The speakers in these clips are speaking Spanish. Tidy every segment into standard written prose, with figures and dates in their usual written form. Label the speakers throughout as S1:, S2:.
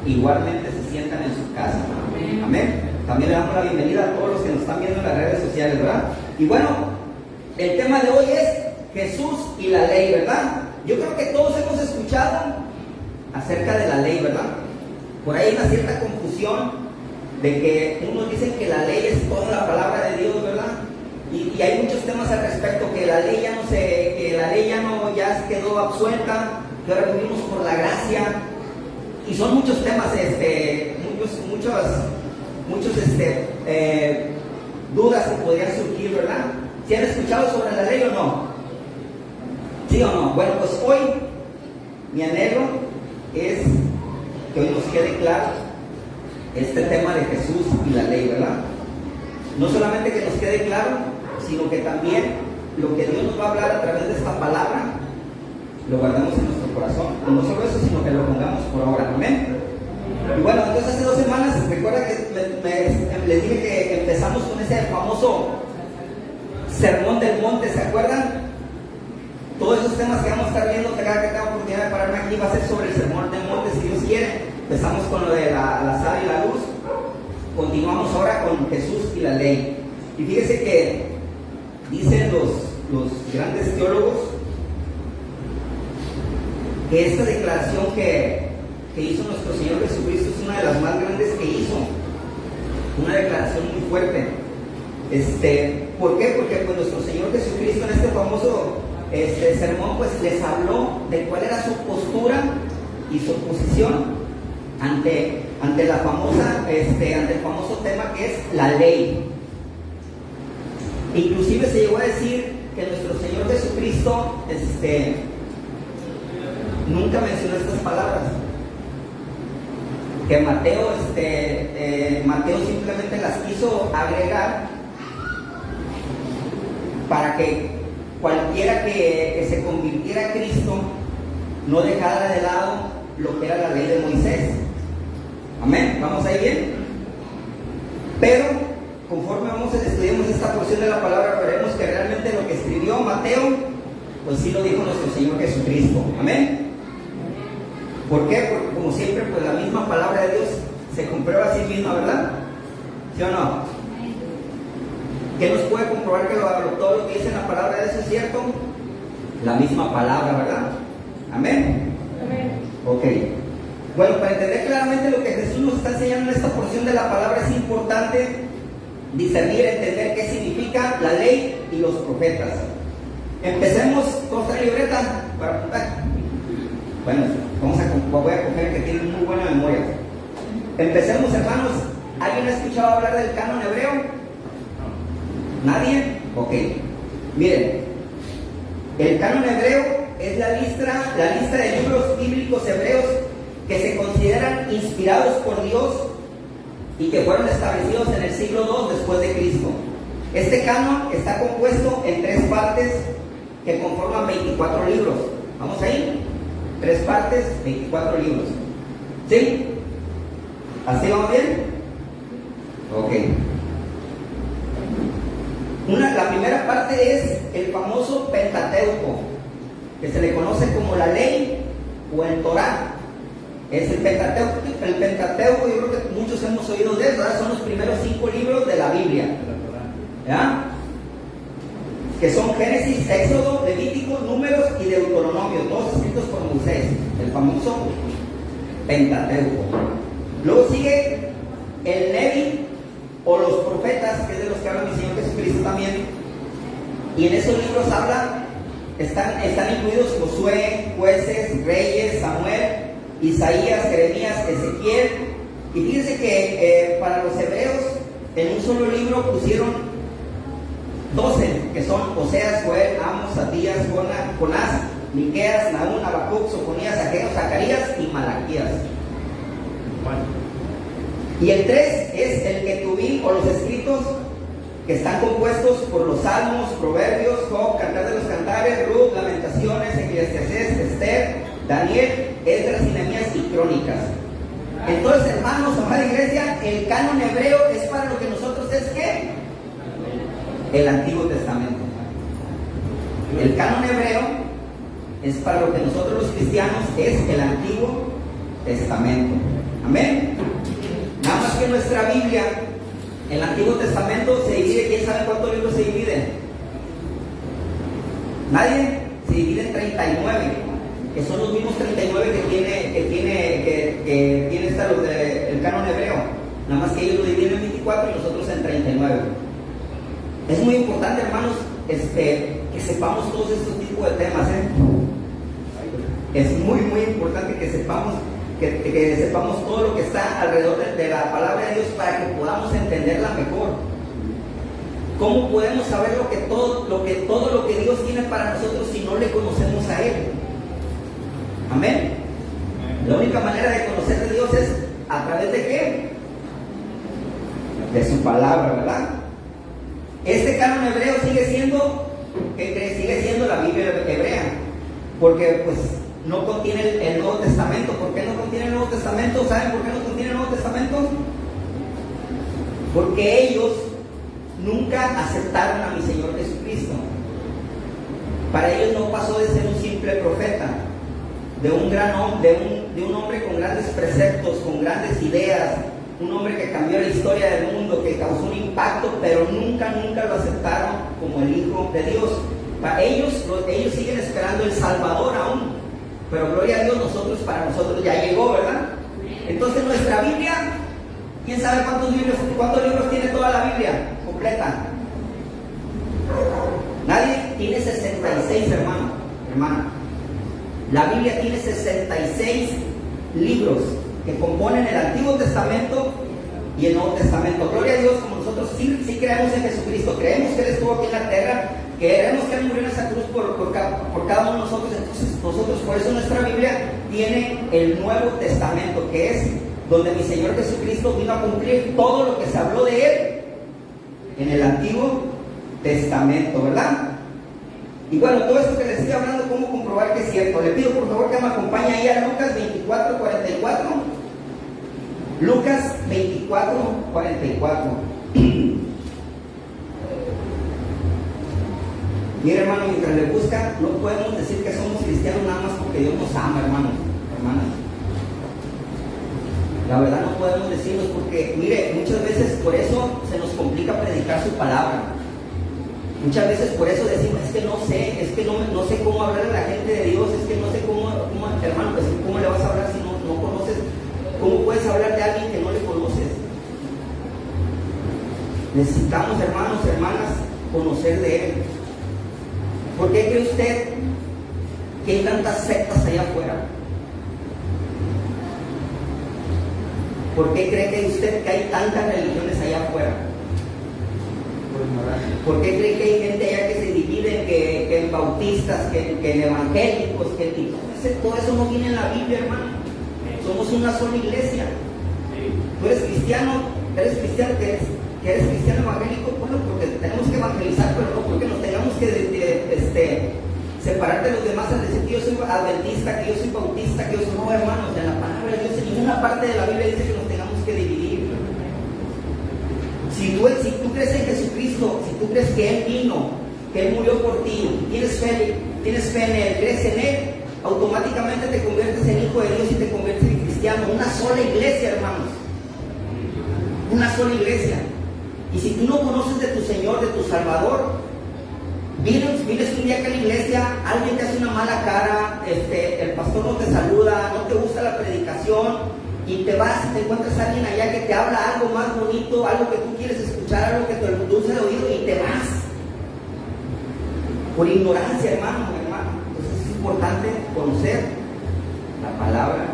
S1: igualmente se sientan en su casa. Amén. También le damos la bienvenida a todos los que nos están viendo en las redes sociales, ¿verdad? Y bueno, el tema de hoy es Jesús y la ley, ¿verdad? Yo creo que todos hemos escuchado acerca de la ley, ¿verdad? Por ahí hay una cierta confusión de que unos dicen que la ley es toda la palabra de Dios, ¿verdad? Y hay muchos temas al respecto, que la ley ya se quedó absuelta, que ahora vivimos por la gracia, y son muchos temas, muchos dudas que podrían surgir, ¿verdad? ¿Sí han escuchado sobre la ley o no? ¿Sí o no? Bueno, pues hoy mi anhelo es que hoy nos quede claro este tema de Jesús y la ley, ¿verdad? No solamente que nos quede claro, sino que también lo que Dios nos va a hablar a través de esta palabra lo guardemos en nuestro corazón. Y no solo eso, sino que lo pongamos por obra. Amén. Y bueno, entonces hace 2 semanas, recuerda que les dije que empezamos con ese famoso Sermón del Monte, ¿se acuerdan? Todos esos temas que vamos a estar viendo, cada que tenga oportunidad de pararme aquí, va a ser sobre el Sermón del Monte, si Dios quiere. Empezamos con lo de la sal y la luz, continuamos ahora con Jesús y la ley. Y fíjese que dicen los grandes teólogos que esta declaración que hizo nuestro Señor Jesucristo es una de las más grandes que hizo, una declaración muy fuerte. ¿Por qué? Porque pues nuestro Señor Jesucristo en este famoso sermón pues les habló de cuál era su postura y su posición ante la famosa ante el famoso tema que es la ley. Inclusive se llegó a decir que nuestro Señor Jesucristo nunca mencionó estas palabras, que Mateo simplemente las quiso agregar para que cualquiera que se convirtiera a Cristo no dejara de lado lo que era la ley de Moisés. Amén, ¿vamos ahí bien? Pero conforme estudiemos esta porción de la palabra, veremos que realmente lo que escribió Mateo, pues sí lo dijo nuestro Señor Jesucristo. Amén. ¿Por qué? Porque como siempre, pues la misma palabra de Dios se comprueba a sí misma, ¿verdad? ¿Sí o no? ¿Qué nos puede comprobar que todo lo que dice la palabra de Dios es cierto? La misma palabra, ¿verdad? Amén. Amén. Ok. Bueno, para entender claramente lo que Jesús nos está enseñando en esta porción de la palabra, es importante discernir, entender qué significa la ley y los profetas. Empecemos. ¿Todos traen libreta para apuntar? Bueno, voy a coger que tienen muy buena memoria. Empecemos, hermanos. ¿Alguien ha escuchado hablar del canon hebreo? ¿Nadie? Ok. Miren, el canon hebreo es la lista de libros bíblicos hebreos que se consideran inspirados por Dios y que fueron establecidos en el siglo II después de Cristo. Este canon está compuesto en 3 partes que conforman 24 libros. ¿Vamos ahí? 3 partes, 24 libros. ¿Sí? ¿Así vamos bien? Ok. La primera parte es el famoso Pentateuco, que se le conoce como la ley o el Torá. Es el Pentateuco. El Pentateuco, yo creo que muchos hemos oído de eso, ¿verdad? Son los primeros 5 libros de la Biblia, ¿ya? Que son Génesis, Éxodo, Levítico, Números y Deuteronomio, todos escritos por Moisés, el famoso Pentateuco. Luego sigue el Leví o los profetas, que es de los que habla mi Señor Jesucristo también, y en esos libros están incluidos Josué, Jueces, Reyes, Samuel, Isaías, Jeremías, Ezequiel. Y fíjense que para los hebreos en un solo libro pusieron 12, que son Oseas, Joel, Amos, Abdías, Jonás, Miqueas, Nahum, Habacuc, Sofonías, Ageo, Zacarías y Malaquías. Y el 3 es el Ketubim o los escritos, que están compuestos por los Salmos, Proverbios, Job, Cantar de los Cantares, Ruth, Lamentaciones, Eclesiastés, Esther, Daniel, Esdras y Nehemías y Crónicas. Entonces, hermanos, amada iglesia, el canon hebreo es para lo que nosotros es ¿qué? El Antiguo Testamento. El canon hebreo es para lo que nosotros los cristianos es el Antiguo Testamento. Amén. Nada más que nuestra Biblia, el Antiguo Testamento se divide, ¿quién sabe cuántos libros se dividen? ¿Nadie? Se divide en 39, que son los mismos 39 que tiene el canon hebreo. Nada más que ellos lo dividen en 24 y nosotros en 39. Es muy importante, hermanos, que sepamos todos estos tipos de temas, Es muy importante que sepamos todo lo que está alrededor de la palabra de Dios para que podamos entenderla mejor. ¿Cómo podemos saber todo lo que Dios tiene para nosotros si no le conocemos a Él? Amén. La única manera de conocer a Dios es a través de ¿qué? De su palabra, ¿verdad? Este canon hebreo sigue siendo la Biblia hebrea, porque pues no contiene el Nuevo Testamento. ¿Por qué no contiene el Nuevo Testamento? ¿Saben por qué no contiene el Nuevo Testamento? Porque ellos nunca aceptaron a mi Señor Jesucristo. Para ellos no pasó de ser un simple profeta, de un hombre con grandes preceptos, con grandes ideas, un hombre que cambió la historia del mundo, que causó un impacto, pero nunca lo aceptaron como el Hijo de Dios. Para ellos siguen esperando el Salvador aún, pero gloria a Dios, para nosotros ya llegó, ¿verdad? Entonces nuestra Biblia, ¿quién sabe cuántos libros tiene toda la Biblia completa? Nadie. Tiene 66, hermana. La Biblia tiene 66 libros que componen el Antiguo Testamento y el Nuevo Testamento. Gloria a Dios, como nosotros sí creemos en Jesucristo, creemos que Él estuvo aquí en la tierra, creemos que Él murió en esa cruz por cada uno de nosotros. Entonces nosotros, por eso nuestra Biblia tiene el Nuevo Testamento, que es donde mi Señor Jesucristo vino a cumplir todo lo que se habló de Él en el Antiguo Testamento, ¿verdad? Y bueno, todo esto que les estoy hablando, ¿cómo comprobar que es cierto? Le pido por favor que me acompañe ahí a Lucas 24:44. Lucas 24:44. Mire, hermano, mientras le busca, no podemos decir que somos cristianos nada más porque Dios nos ama, hermanos, hermanas. La verdad no podemos decirlo porque, mire, muchas veces por eso se nos complica predicar su palabra. Muchas veces por eso decimos, es que no sé cómo hablar a la gente de Dios, es que no sé cómo hermano, pues cómo le vas a hablar si no conoces, cómo puedes hablar de alguien que no le conoces. Necesitamos, hermanos, hermanas, conocer de Él. ¿Por qué cree usted que hay tantas sectas allá afuera? ¿Por qué cree usted que hay tantas religiones allá afuera? ¿Por qué cree que hay gente allá que se divide, que en bautistas, que en evangélicos, todo eso no viene en la Biblia, hermano? Somos una sola iglesia. Tú eres cristiano, que eres cristiano evangélico, bueno, porque tenemos que evangelizar, pero no porque nos tengamos que separar de los demás al decir que yo soy adventista, que yo soy bautista, que yo soy no, hermanos. En la palabra de Dios, en ninguna parte de la Biblia dice que nos tengamos que dividir. Si tú crees en Jesucristo, si tú crees que Él vino, que Él murió por ti, tienes fe en Él, crees en Él, automáticamente te conviertes en hijo de Dios y te conviertes en cristiano. Una sola iglesia, hermanos. Una sola iglesia. Y si tú no conoces de tu Señor, de tu Salvador, vienes un día acá a la iglesia, alguien te hace una mala cara, el pastor no te saluda, no te gusta la predicación, y te vas y te encuentras a alguien allá que te habla algo más bonito, algo que tú quieres escuchar, algo que te endulce el oído, y te vas. Por ignorancia, hermano. Entonces es importante conocer la palabra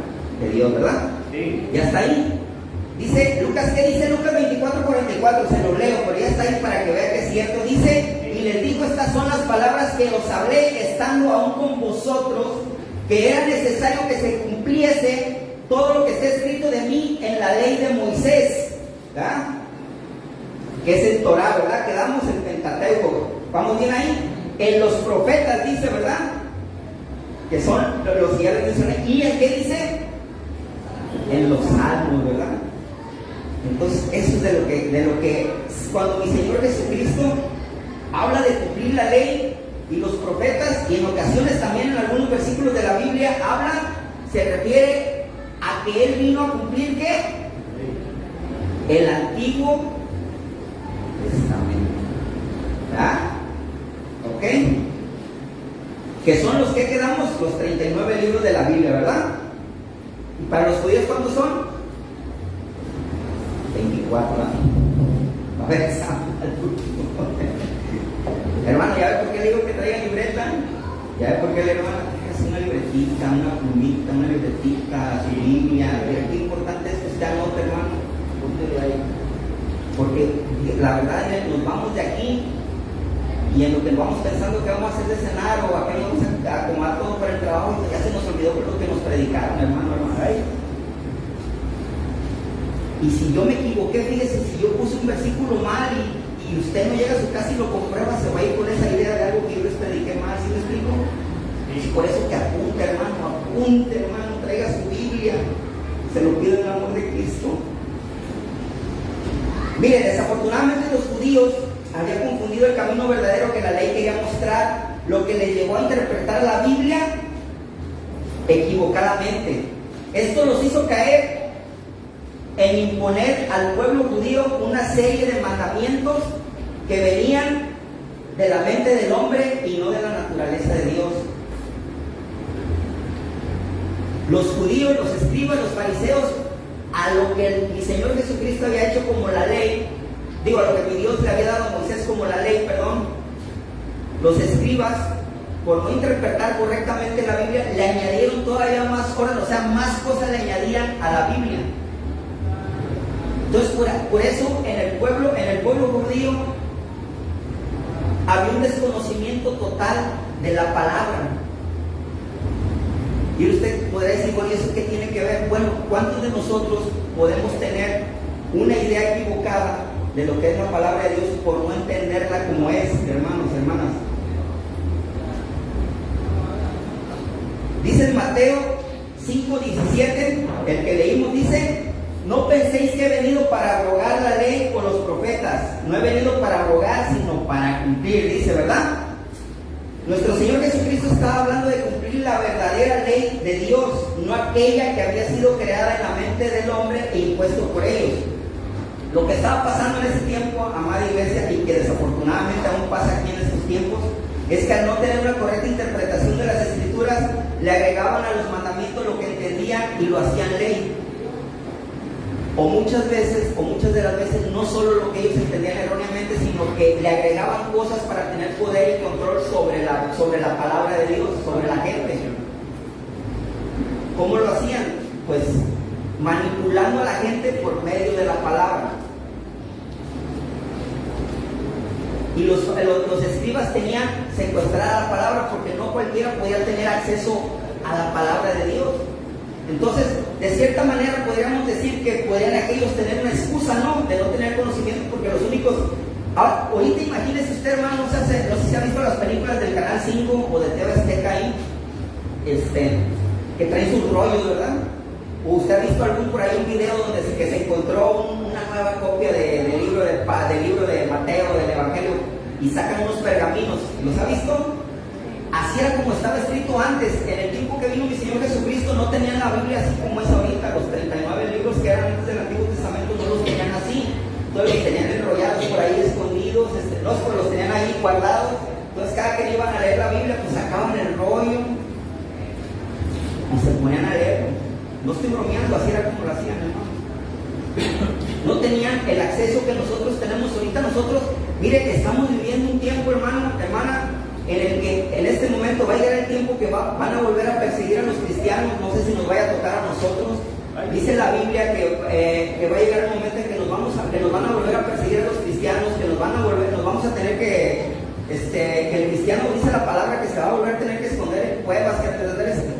S1: de Dios, ¿verdad? Sí. Ya está ahí. Dice Lucas, ¿qué dice Lucas 24:44? Se lo leo, pero ya está ahí para que vea que es cierto. Dice, y les digo, estas son las palabras que os hablé estando aún con vosotros, que era necesario que se cumpliese todo lo que está escrito de mí en la ley de Moisés, ¿verdad? Que es el Torah, ¿verdad? Quedamos en Pentateuco. ¿Vamos bien ahí? En los profetas dice, ¿verdad? Que son los que ya les mencioné. ¿Y en qué dice? En los salmos, ¿verdad? Entonces, eso es de lo que cuando mi Señor Jesucristo habla de cumplir la ley y los profetas, y en ocasiones también en algunos versículos de la Biblia se refiere a a que Él vino a cumplir ¿qué? El Antiguo Testamento. ¿Verdad? ¿Ok? Que son los que quedamos, los 39 libros de la Biblia, ¿verdad? ¿Y para los judíos cuántos son? 24, ¿verdad? A ver, hermano, ¿ya ve por qué le digo que traiga libreta? ¿Ya ve por qué le digo, traigas una libretita, una plumita, una libretita, su Biblia? Qué importante es que usted anote, hermano. Póntele ahí. Porque la verdad nos vamos de aquí y en lo que vamos pensando que vamos a hacer de cenar o a qué vamos a acomodar todo para el trabajo, ya se nos olvidó por lo que nos predicaron, hermano. Y si yo me equivoqué, fíjese, si yo puse un versículo mal y usted no llega a su casa y lo comprueba, se va a ir con esa idea de algo que yo les prediqué mal, ¿sí me explico? Y por eso que apunte, hermano, traiga su Biblia, se lo pido en el amor de Cristo. Mire, desafortunadamente los judíos habían confundido el camino verdadero que la ley quería mostrar, lo que les llevó a interpretar la Biblia equivocadamente. Esto los hizo caer en imponer al pueblo judío una serie de mandamientos que venían de la mente del hombre y no de la naturaleza de Dios. Los judíos, los escribas, los fariseos, a lo que mi Señor Jesucristo había hecho como la ley, a lo que mi Dios le había dado a Moisés como la ley, los escribas, por no interpretar correctamente la Biblia, le añadieron todavía más cosas, más cosas le añadían a la Biblia. Entonces, por eso en el pueblo judío había un desconocimiento total de la palabra. Y usted podrá decir, bueno, ¿y eso qué tiene que ver? Bueno, ¿cuántos de nosotros podemos tener una idea equivocada de lo que es la palabra de Dios por no entenderla como es, hermanos, hermanas? Dice en Mateo 5:17, el que leímos dice: no penséis que he venido para abrogar la ley o los profetas. No he venido para abrogar, sino para cumplir, dice, ¿verdad? Nuestro Señor Jesucristo estaba hablando de cumplir la verdadera ley de Dios, no aquella que había sido creada en la mente del hombre e impuesto por ellos. Lo que estaba pasando en ese tiempo, amada iglesia, y que desafortunadamente aún pasa aquí en estos tiempos, es que al no tener una correcta interpretación de las Escrituras, le agregaban a los mandamientos lo que entendían y lo hacían ley. O muchas de las veces, no solo lo que ellos entendían erróneamente, sino que le agregaban cosas para tener poder y control sobre la palabra de Dios, sobre la gente. ¿Cómo lo hacían? Pues manipulando a la gente por medio de la palabra. Y los escribas tenían secuestrada la palabra porque no cualquiera podía tener acceso a la palabra de Dios. Entonces, de cierta manera podríamos decir que podrían aquellos tener una excusa, ¿no? De no tener conocimiento, porque los únicos... ahorita imagínese usted, hermano, no sé si ha visto las películas del Canal 5 o de TV Azteca ahí, que traen sus rollos, ¿verdad? O usted ha visto algún por ahí un video donde se encontró una nueva copia del libro de Mateo, del Evangelio, y sacan unos pergaminos. ¿Los ha visto? Así era como estaba escrito antes. En el tiempo que vino mi Señor Jesucristo no tenían la Biblia así como es ahorita. Los 39 libros que eran antes del Antiguo Testamento no los tenían así. Entonces los tenían enrollados por ahí, escondidos, los tenían ahí guardados. Entonces cada que iban a leer la Biblia, pues sacaban el rollo y se ponían a leer. No estoy bromeando, así era como lo hacían, hermano. No tenían el acceso que nosotros tenemos ahorita. Nosotros, mire, estamos viviendo un tiempo, hermano, hermana, en el que en este momento va a llegar el tiempo que van a volver a perseguir a los cristianos. No sé si nos vaya a tocar a nosotros. Dice la Biblia que va a llegar el momento en que nos van a volver a perseguir a los cristianos, que nos vamos a tener que el cristiano, dice la palabra, que se va a volver a tener que esconder en cuevas,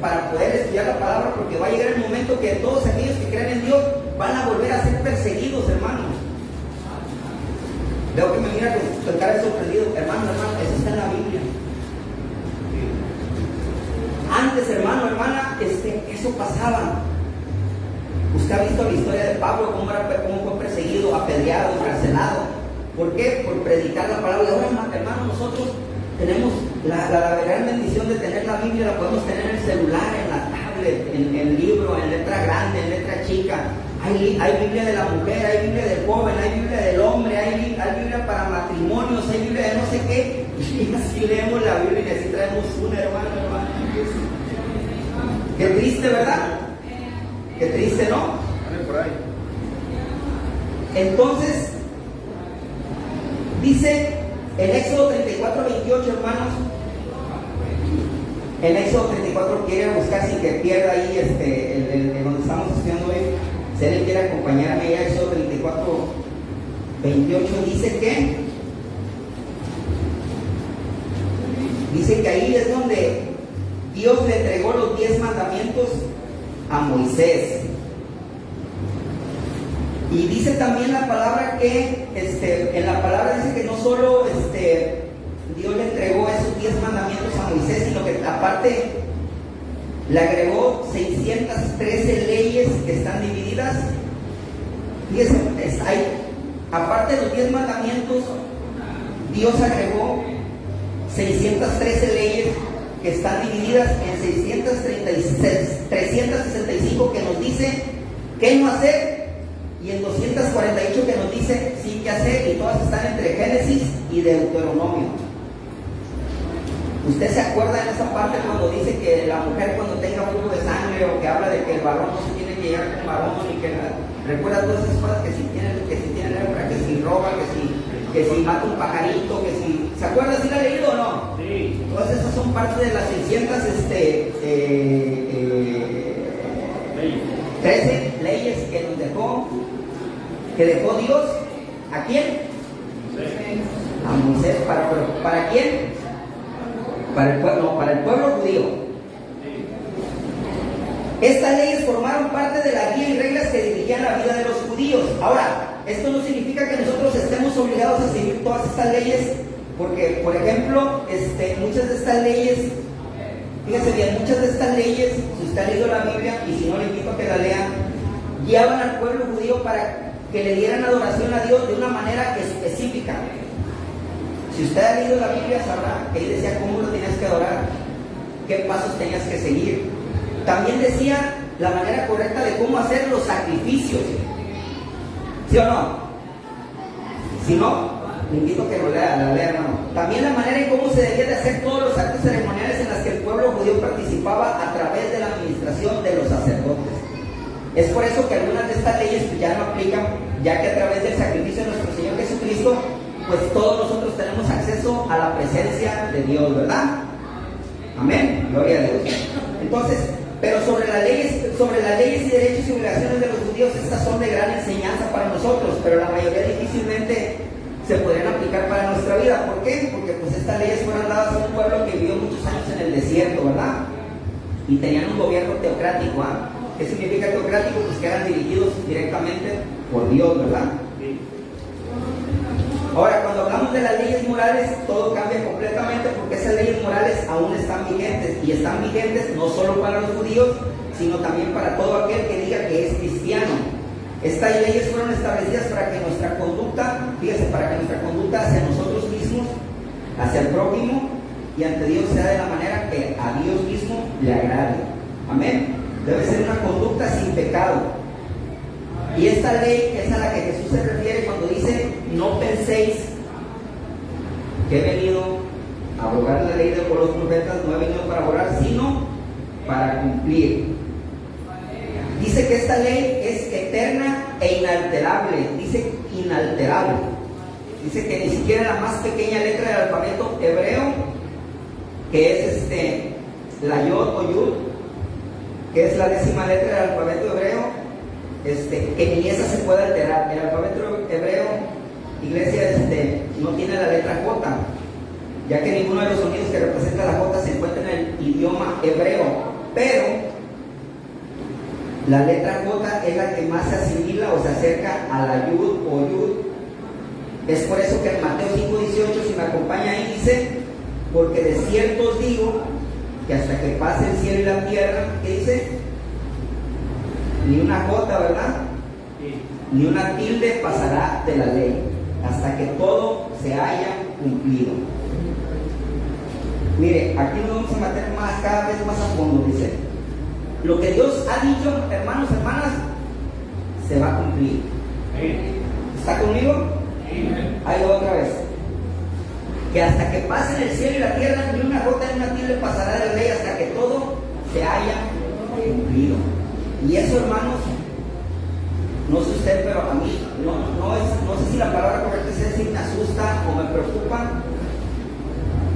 S1: para poder estudiar la palabra, porque va a llegar el momento que todos aquellos que creen en Dios van a volver a ser perseguidos, hermanos. Veo que me mira con cara de sorprendido. Hermano, eso está en la Biblia. Antes, hermano, hermana, eso pasaba. Usted ha visto la historia de Pablo, cómo fue perseguido, apedreado, encarcelado. ¿Por qué? Por predicar la palabra. Y ahora, hermano, nosotros tenemos la gran bendición de tener la Biblia. La podemos tener en el celular, en la tablet, pamphlet, en libro, en letra grande, en letra chica. Hay Biblia de la mujer, hay Biblia del joven, hay Biblia del hombre, hay Biblia para matrimonios, hay Biblia de no sé qué. Y así leemos la Biblia y así traemos una, hermano. Qué triste, ¿verdad? Qué triste, ¿no? Entonces, dice en Éxodo 34, 28, hermanos. En Éxodo 34, quiere buscar sin que pierda ahí el donde estamos estudiando hoy. Si alguien quiere acompañarme ahí a Éxodo 34, 28, dice que ahí es donde Dios le entregó los 10 mandamientos a Moisés. Y dice también la palabra que, en la palabra dice que no solo Dios le entregó esos 10 mandamientos a Moisés, sino que aparte le agregó 613 leyes que están divididas. Fíjense, aparte de los 10 mandamientos, Dios agregó 613 leyes que están divididas en 365 que nos dice qué no hacer, y en 248 que nos dice sí qué hacer, y todas están entre Génesis y Deuteronomio. ¿Usted se acuerda en esa parte cuando dice que la mujer cuando tenga flujo de sangre, o que habla de que el varón no se tiene que llevar con varón, y que recuerda todas esas cosas, que si tiene lepra, que si roba, que si mata un pajarito, que si... ¿Se acuerda si la ha leído o no? Sí. Todas esas son parte de las 13 leyes que nos dejó, que dejó Dios. ¿A quién? Sí. A Moisés. ¿Para quién? Para el pueblo judío. Estas leyes formaron parte de la guía y reglas que dirigían la vida de los judíos. Ahora, esto no significa que nosotros estemos obligados a seguir todas estas leyes, porque, por ejemplo, muchas de estas leyes, fíjense bien, muchas de estas leyes, si usted ha leído la Biblia, y si no, le invito a que la lean, guiaban al pueblo judío para que le dieran adoración a Dios de una manera específica. Si usted ha leído la Biblia, sabrá que ahí decía cómo lo tenías que adorar, qué pasos tenías que seguir. También decía la manera correcta de cómo hacer los sacrificios. ¿Sí o no? Si no, le invito a que lo lea, hermano. También la manera en cómo se debía de hacer todos los actos ceremoniales en los que el pueblo judío participaba a través de la administración de los sacerdotes. Es por eso que algunas de estas leyes pues, ya no aplican, ya que a través del sacrificio de nuestro Señor Jesucristo, pues todos nosotros tenemos acceso a la presencia de Dios, ¿verdad? Amén, gloria a Dios. Entonces, pero sobre las leyes y derechos y obligaciones de los judíos, estas son de gran enseñanza para nosotros, pero la mayoría difícilmente se podrían aplicar para nuestra vida. ¿Por qué? Porque pues estas leyes fueron dadas a un pueblo que vivió muchos años en el desierto, ¿verdad? Y tenían un gobierno teocrático, ¿ah? ¿Qué significa teocrático? Pues que eran dirigidos directamente por Dios, ¿verdad? Sí. Ahora, cuando hablamos de las leyes morales, todo cambia completamente, porque esas leyes morales aún están vigentes, y están vigentes no solo para los judíos, sino también para todo aquel que diga que es cristiano. Estas leyes fueron establecidas para que nuestra conducta, fíjese, para que nuestra conducta hacia nosotros mismos, hacia el prójimo y ante Dios sea de la manera que a Dios mismo le agrade. Amén. Debe ser una conducta sin pecado. Y esta ley es a la que Jesús se refiere cuando dice: no penséis que he venido a abrogar la ley de los profetas. No he venido para abrogar, sino para cumplir. Dice que esta ley es eterna e inalterable. Dice inalterable. Dice que ni siquiera la más pequeña letra del alfabeto hebreo, que es la Yod o Yud, que es la 10ª letra del alfabeto hebreo, que ni esa se puede alterar. El alfabeto hebreo, iglesia, no tiene la letra J, ya que ninguno de los sonidos que representa la J se encuentra en el idioma hebreo, pero la letra J es la que más se asimila o se acerca a la Yud o Yud. Es por eso que en Mateo 5:18, si me acompaña ahí, dice: porque de cierto os digo que hasta que pase el cielo y la tierra, ¿qué dice? Ni una J, ¿verdad? Sí. Ni una tilde pasará de la ley, hasta que todo se haya cumplido. Mire, aquí nos vamos a meter cada vez más a fondo, dice. lo que Dios ha dicho, hermanos, hermanas, se va a cumplir. ¿Está conmigo? Ahí va otra vez. Que hasta que pasen el cielo y la tierra, ni una gota ni una tilde pasará de ley hasta que todo se haya cumplido. Y eso, hermanos, no sé usted, pero a mí no sé si la palabra correcta es decir me asusta o me preocupa.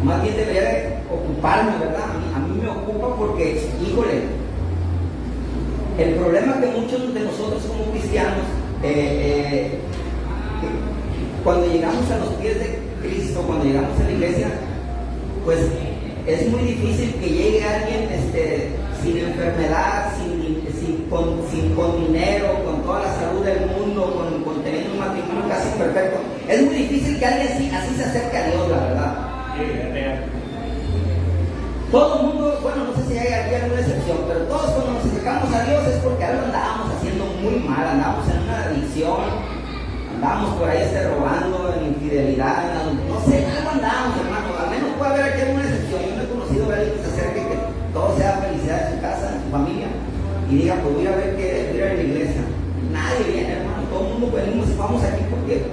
S1: Más bien debería de ocuparme, ¿verdad? A mí me ocupa porque, híjole, el problema que muchos de nosotros como cristianos, cuando llegamos a los pies de Cristo, cuando llegamos a la iglesia, pues es muy difícil que llegue alguien sin enfermedad, con dinero, con toda la salud del mundo, con teniendo un matrimonio casi perfecto. Es muy difícil que alguien así se acerque a Dios, la verdad. Todo el mundo, bueno, no sé si hay aquí alguna excepción, pero todos cuando nos acercamos a Dios es porque algo andábamos haciendo muy mal, andábamos en una adicción, andábamos por ahí robando, en infidelidad, no sé, algo andábamos, hermano. Al menos puede haber aquí alguna excepción. Yo no he conocido a alguien que se acerque, que todo sea felicidad en su casa, en su familia, y diga, pues voy a ver qué ir a la iglesia. Nadie viene, hermano, todo el mundo venimos, vamos aquí porque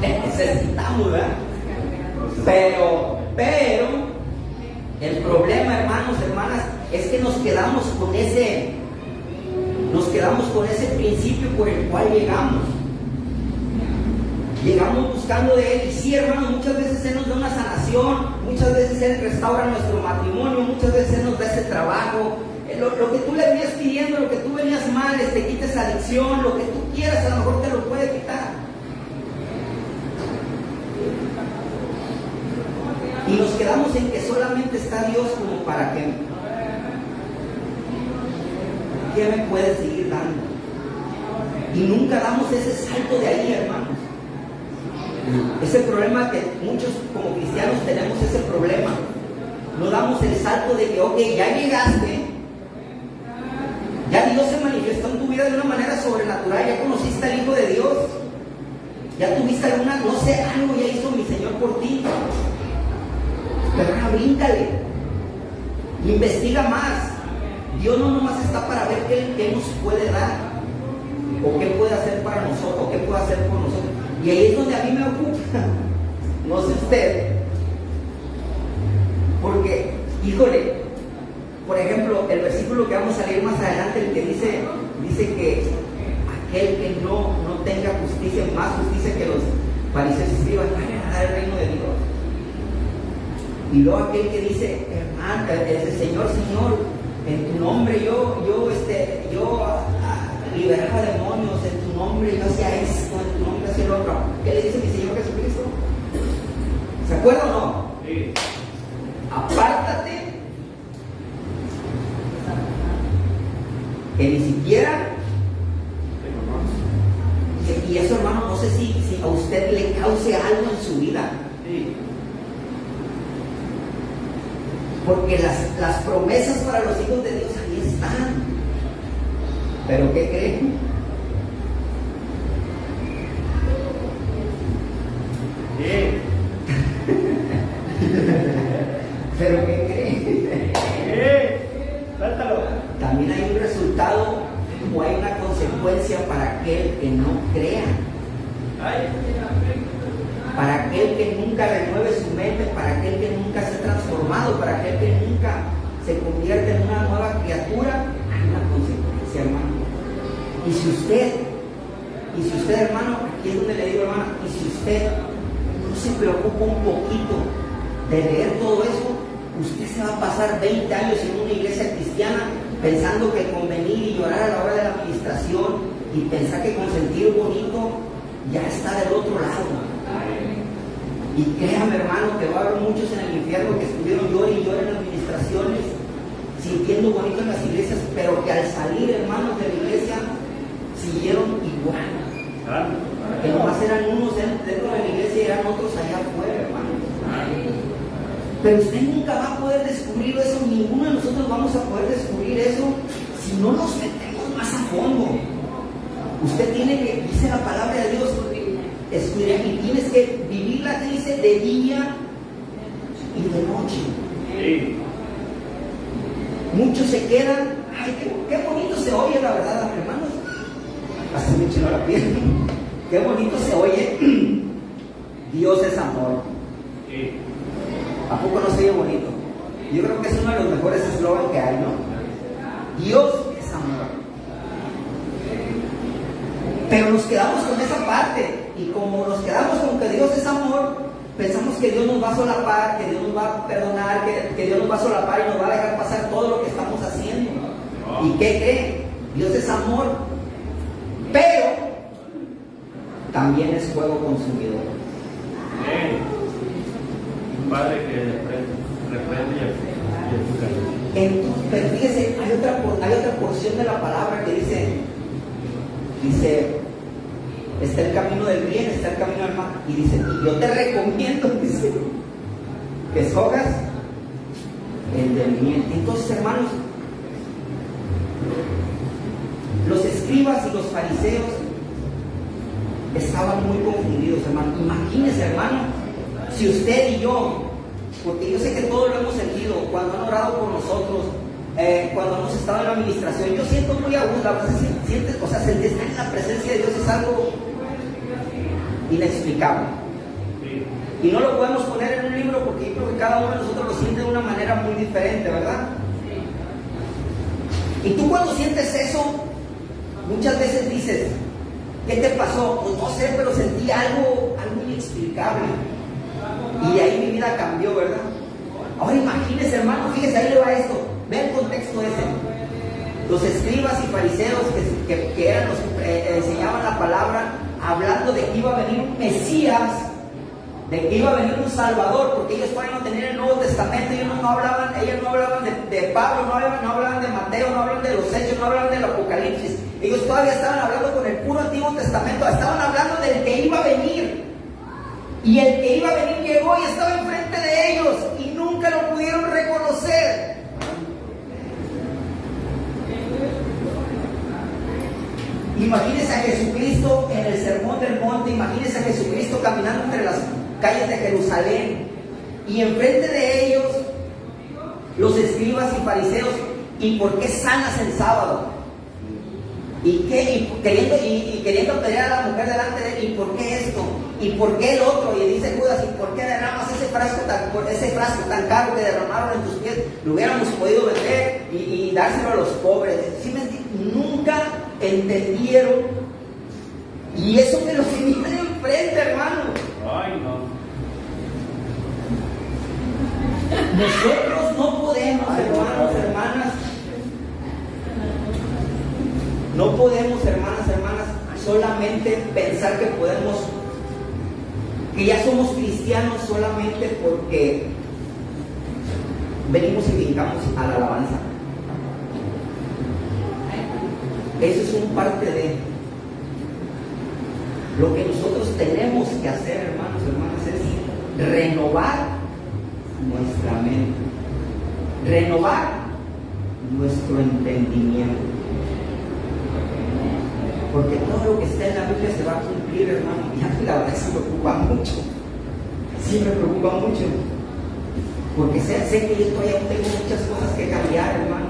S1: necesitamos, ¿verdad? Pero el problema, hermanos, hermanas, es que nos quedamos con ese principio por el cual llegamos buscando de Él. Y sí, hermanos, muchas veces Él nos da una sanación, muchas veces Él restaura nuestro matrimonio, muchas veces Él nos da ese trabajo, lo que tú le venías pidiendo, lo que tú venías mal, te quita esa adicción, lo que tú quieras, a lo mejor te lo puede quitar. Y nos quedamos en que solamente está Dios como para que ¿qué me puede seguir dando? Y nunca damos ese salto de ahí, hermanos. Ese problema que muchos como cristianos tenemos, ese problema. No damos el salto de que, ok, ya llegaste, ya Dios se manifestó en tu vida de una manera sobrenatural, ya conociste al Hijo de Dios, ya tuviste alguna, no sé, algo ya hizo mi Señor por ti. Pero ahora bríncale, investiga más. Dios no nomás está para ver qué nos puede dar, o qué puede hacer para nosotros, o qué puede hacer por nosotros. Y ahí es donde a mí me ocupa, no sé usted, porque, híjole, por ejemplo, el versículo que vamos a leer más adelante, el que dice que aquel que no tenga justicia, más justicia que los fariseos y escribas, va a heredar el reino de Dios. Y luego aquel que dice, hermano, Señor, en tu nombre yo liberaba demonios, en tu nombre yo hacía esto, en tu nombre hacía lo otro. ¿Qué le dice mi Señor Jesucristo? ¿Se acuerda o no? Sí. Apártate, que ni siquiera, y eso, hermano, no sé si a usted le cause algo en su vida. Sí. Porque las promesas para los hijos de Dios ahí están. ¿Pero qué creen? ¿Qué? ¿Pero qué creen? Suéltalo. También hay un resultado o hay una consecuencia para aquel que no crea. Para aquel que nunca renueve su mente, para aquel que nunca se ha transformado, para aquel que nunca se convierte en una nueva criatura, hay una consecuencia, hermano. Y si usted, hermano, aquí es donde le digo, hermano, y si usted no se preocupa un poquito de leer todo eso, usted se va a pasar 20 años en una iglesia cristiana pensando que con venir y llorar a la hora de la administración y pensar que con sentir bonito ya está del otro lado. Y créame, hermano, que va a haber muchos en el infierno que estuvieron llorando y llorando en administraciones, sintiendo bonito en las iglesias, pero que al salir, hermanos, de la iglesia, siguieron igual. Que nomás eran unos dentro de la iglesia y eran otros allá afuera, hermanos. Pero usted nunca va a poder descubrir eso, ninguno de nosotros vamos a poder descubrir eso si no nos metemos más a fondo. Usted tiene que, dice la palabra de Dios, estudiar y tienes que vivirla, que dice, de día y de noche. Sí. Muchos se quedan, Ay, qué bonito se oye, la verdad, hermanos. Hasta me echó la piel. Qué bonito se oye. Dios es amor. ¿A poco no se oye bonito? Yo creo que es uno de los mejores eslogans que hay, ¿no? Dios es amor. Pero nos quedamos con esa parte. Y como nos quedamos con que Dios es amor, pensamos que Dios nos va a solapar, que Dios nos va a perdonar, que Dios nos va a solapar y nos va a dejar pasar todo lo que estamos haciendo. ¿Y qué creen? Dios es amor. Pero también es fuego consumidor.
S2: Un padre que reprende y
S1: Entonces, pero fíjese, hay otra porción de la palabra que dice, está el camino del bien, está el camino del mal, y dice, y yo te recomiendo, dice, que escogas el del bien. Entonces, hermanos, los escribas y los fariseos estaban muy confundidos, hermano. Imagínense, hermano, si usted y yo, porque yo sé que todos lo hemos sentido, cuando han orado por nosotros, cuando hemos estado en la administración, yo siento muy a gusto, o sea, sentir estar en la presencia de Dios es algo inexplicable. Y no lo podemos poner en un libro porque yo creo que cada uno de nosotros lo siente de una manera muy diferente, ¿verdad? Y tú cuando sientes eso, muchas veces dices, ¿qué te pasó? Pues no sé, pero sentí algo inexplicable. Y de ahí mi vida cambió, ¿verdad? Ahora imagínese, hermano, fíjese, ahí le va esto. Ve el contexto ese. Los escribas y fariseos que eran los que enseñaban la palabra, hablando de que iba a venir un Mesías, de que iba a venir un Salvador, porque ellos todavía no tenían el Nuevo Testamento, ellos no hablaban de Pablo, no hablaban de Mateo, no hablaban de los Hechos, no hablaban del Apocalipsis. Ellos todavía estaban hablando con el puro Antiguo Testamento, estaban hablando del que iba a venir. Y el que iba a venir llegó y estaba enfrente de ellos y nunca lo pudieron reconocer. Imagínense a Jesucristo en el Sermón del Monte, imagínense a Jesucristo caminando entre las calles de Jerusalén y enfrente de ellos los escribas y fariseos. ¿Y por qué sanas el sábado? ¿Y queriendo pelear a la mujer delante de él? ¿Y por qué esto? ¿Y por qué el otro? Y dice Judas, ¿y por qué derramas ese frasco tan caro que derramaron en tus pies? Lo hubiéramos podido vender y dárselo a los pobres. ¿Sí me entiendes? Nunca entendieron. Y eso me lo tenían enfrente, hermano.
S2: Ay, no.
S1: Nosotros no podemos, hermanos, hermanas. No podemos, hermanas, solamente pensar que podemos, que ya somos cristianos solamente porque venimos y brincamos a la alabanza. Eso es un parte de lo que nosotros tenemos que hacer, hermanos, es renovar nuestra mente, renovar nuestro entendimiento. Porque todo lo que está en la Biblia se va a cumplir, hermano. Y a mí la verdad se me preocupa mucho. Sí me preocupa mucho. Porque sé que yo todavía tengo muchas cosas que cambiar, hermano.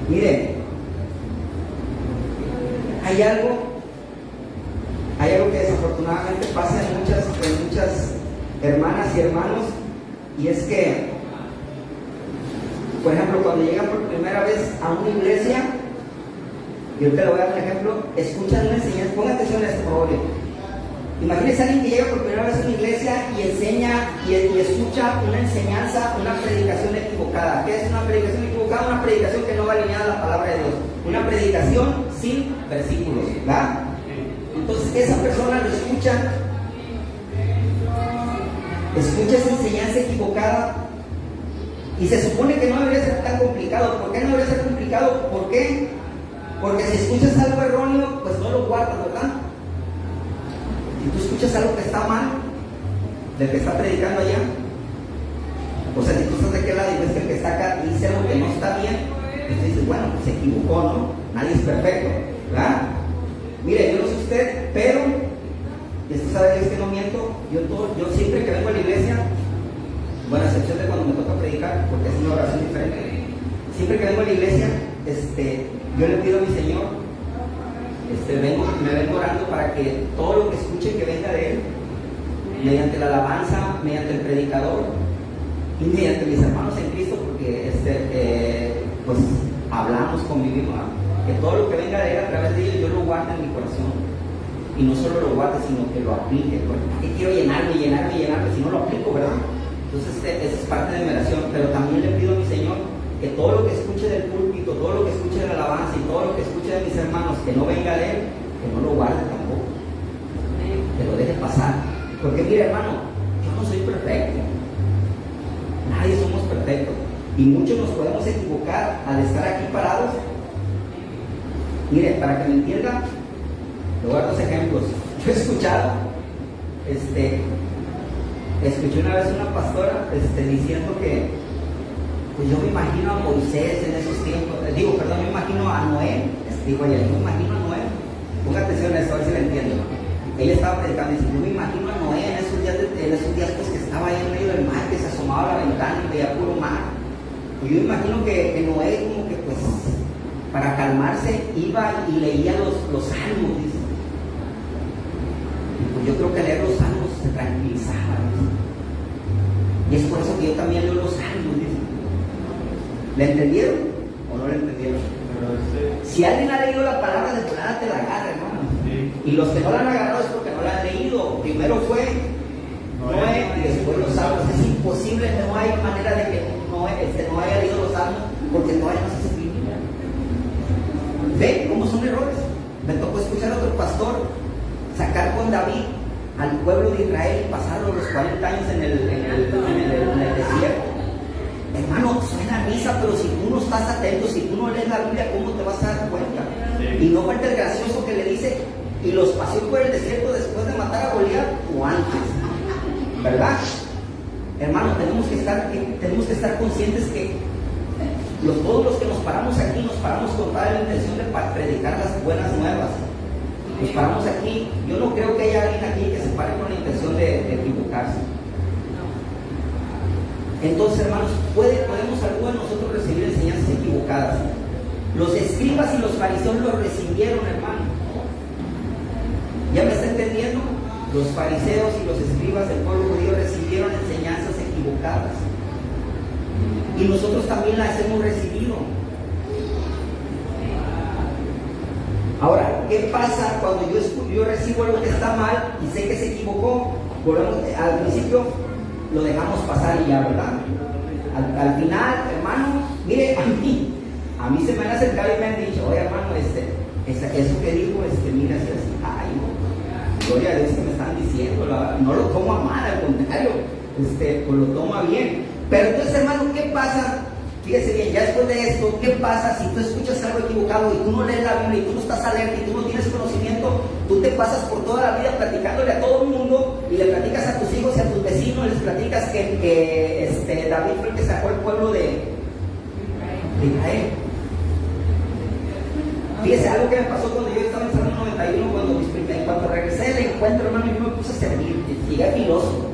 S1: Miren, hay algo que desafortunadamente pasa en muchas hermanas y hermanos, y es que, por ejemplo, cuando llegan por primera vez a una iglesia, yo te lo voy a dar un ejemplo, escuchan una enseñanza, pongan atención a esto, por favor. Imagínense a alguien que llega por primera vez a una iglesia y enseña y escucha una enseñanza, una predicación equivocada. ¿Qué es una predicación equivocada? Una predicación que no va alineada a la palabra de Dios. Una predicación sin versículos, ¿verdad? Entonces esa persona lo escucha esa enseñanza equivocada y se supone que no debería ser tan complicado. ¿Por qué no debería ser complicado? ¿Por qué? Porque si escuchas algo erróneo, pues no lo guardas, ¿verdad? Si tú escuchas algo que está mal, del que está predicando allá, o sea, si tú estás de aquel lado y ves que el que está acá dice algo que no está bien, pues dices, bueno, pues se equivocó, ¿no? Nadie es perfecto, ¿verdad? Mire, yo no sé usted, pero, y esto sabe Dios que no miento, yo siempre que vengo a la iglesia, bueno, a excepción de cuando me toca predicar, porque es una oración diferente. Siempre que vengo a la iglesia, yo le pido a mi Señor, me vengo orando para que todo lo que escuche que venga de Él, mediante la alabanza, mediante el predicador y mediante mis hermanos en Cristo, porque pues hablamos, convivimos, que todo lo que venga de Él a través de ellos yo lo guarde en mi corazón, y no solo lo guarde, sino que lo aplique, porque quiero llenarme, si no lo aplico, ¿verdad? Entonces esa es parte de mi oración. Pero también le pido a mi Señor que todo lo que escuche del púlpito, todo lo que escuche de la alabanza y todo lo que escuche de mis hermanos, que no venga de Él, que no lo guarde tampoco, que lo deje pasar. Porque mire, hermano, yo no soy perfecto, nadie somos perfectos, y muchos nos podemos equivocar al estar aquí parados. Mire, para que me entiendan, le voy a dar dos ejemplos. Yo he escuchado, escuché una vez una pastora diciendo que, pues yo me imagino a Moisés en esos tiempos, me imagino a Noé, yo me imagino a Noé, ponga atención a esto, a ver si la entiendo. Ella estaba predicando y dice, yo me imagino a Noé en esos días pues, que estaba ahí en medio del mar, que se asomaba a la ventana y veía puro mar. Y yo me imagino que Noé como que pues, para calmarse, iba y leía los salmos, dice. Y pues yo creo que leer los salmos se tranquilizaba, dice. Y es por eso que yo también leo los salmos, dice. ¿Le entendieron o no le entendieron? Si alguien ha leído la palabra de volada, te la agarra, hermano. Sí. Y los que no la han agarrado es porque no la han leído. Primero fue Noé y después los salmos. Es imposible, no hay manera de que Noé no haya leído los salmos, porque todavía no se escribía. ¿Ven cómo son errores? Me tocó escuchar a otro pastor sacar con David al pueblo de Israel y pasarlo los 40 años en el desierto. Hermano, suena misa, pero si tú no estás atento, si tú no lees la Biblia, ¿cómo te vas a dar cuenta? Sí. Y no falta el gracioso que le dice, y los paseó por el desierto después de matar a Goliat o antes, ¿verdad? Hermano, tenemos que estar conscientes que todos los que nos paramos aquí, nos paramos con toda la intención de predicar las buenas nuevas. Nos paramos aquí, yo no creo que haya alguien aquí que se pare con la intención de equivocarse. Entonces, hermanos, podemos algunos de nosotros recibir enseñanzas equivocadas. Los escribas y los fariseos lo recibieron, hermano. ¿Ya me está entendiendo? Los fariseos y los escribas del pueblo judío recibieron enseñanzas equivocadas. Y nosotros también las hemos recibido. Ahora, ¿qué pasa cuando yo recibo algo que está mal y sé que se equivocó? Al principio lo dejamos pasar y ya, ¿verdad? Al final, hermano, mire, a mí se me han acercado y me han dicho, oye, hermano, eso que dijo, mira, así, ay, no, gloria a Dios que me están diciendo, no lo tomo a mal, al contrario, pues lo toma bien. Pero entonces, hermano, ¿qué pasa? Fíjese bien, ya después de esto, ¿qué pasa si tú escuchas algo equivocado y tú no lees la Biblia y tú no estás alerta y tú no tienes conocimiento? Tú te pasas por toda la vida platicándole a todo el mundo y le platicas a tus hijos y a tus vecinos, les platicas que David fue el que sacó el pueblo de Israel. Fíjese, algo que me pasó cuando yo estaba en Salmo 91, cuando regresé del encuentro, hermano, yo me puse a servir, llegué filoso.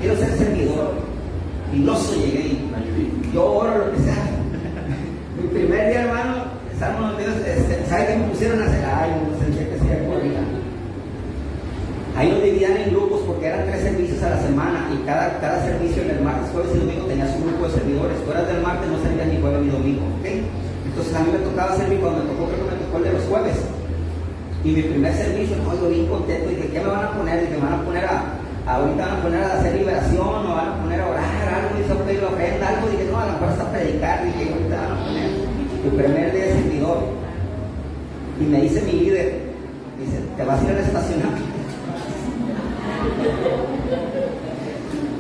S1: Quiero ser servidor. Filoso llegué. Yo oro lo que sea. Mi primer día, hermano, Salmo 92, ¿sabe qué me pusieron a hacer? Ay, no sentía que se corría. Ahí nos dividían en grupos porque eran 3 servicios a la semana y cada servicio en el martes, jueves y domingo tenía su grupo de servidores. Fuera del martes no servías ni jueves ni domingo, ¿ok? Entonces a mí me tocaba servir cuando me tocó, creo que me tocó el de los jueves. Y mi primer servicio, no, yo bien contento, y dije, ¿qué me van a poner? Dije, me van a poner ahorita van a poner a hacer liberación, o van a poner a orar, algo, dice, ok, la ofrenda, algo. Dije, no, a lo mejor hasta predicar. Dije, ahorita van a poner tu primer día de servidor. Y me dice mi líder, dice, te vas a ir al estacionamiento.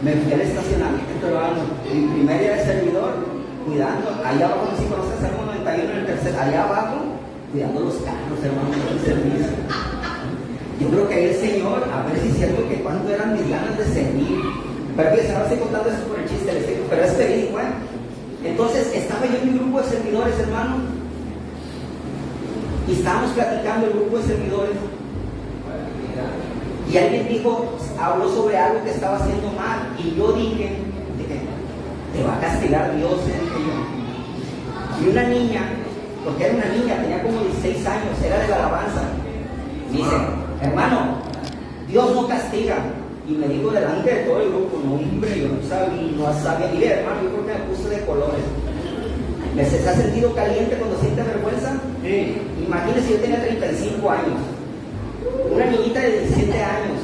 S1: Me fui al estacionamiento, hermano. Mi primer día de servidor, cuidando, allá abajo, no sé si conoces el Salmo 91 en el tercer, allá abajo, cuidando los carros, hermano, del servicio. Yo creo que ahí el Señor, a ver si es cierto que cuánto eran mis ganas de servir. Pero fíjense, ahora estoy contando eso por el chiste, pero es verídico, ¿eh? Entonces, estaba yo en mi grupo de servidores, hermano, y estábamos platicando el grupo de servidores. Y alguien habló sobre algo que estaba haciendo mal, y yo dije, te va a castigar Dios, dije yo. Y una niña, porque era una niña, tenía como 16 años, era de la alabanza, me dice, hermano, Dios no castiga. Y me dijo delante de todo el grupo, no hombre, yo no sabía, mire hermano, yo creo que me puse de colores. ¿Se ha sentido caliente cuando siente vergüenza?
S2: Sí.
S1: Imagínese, yo tenía 35 años, una niñita de 17 años,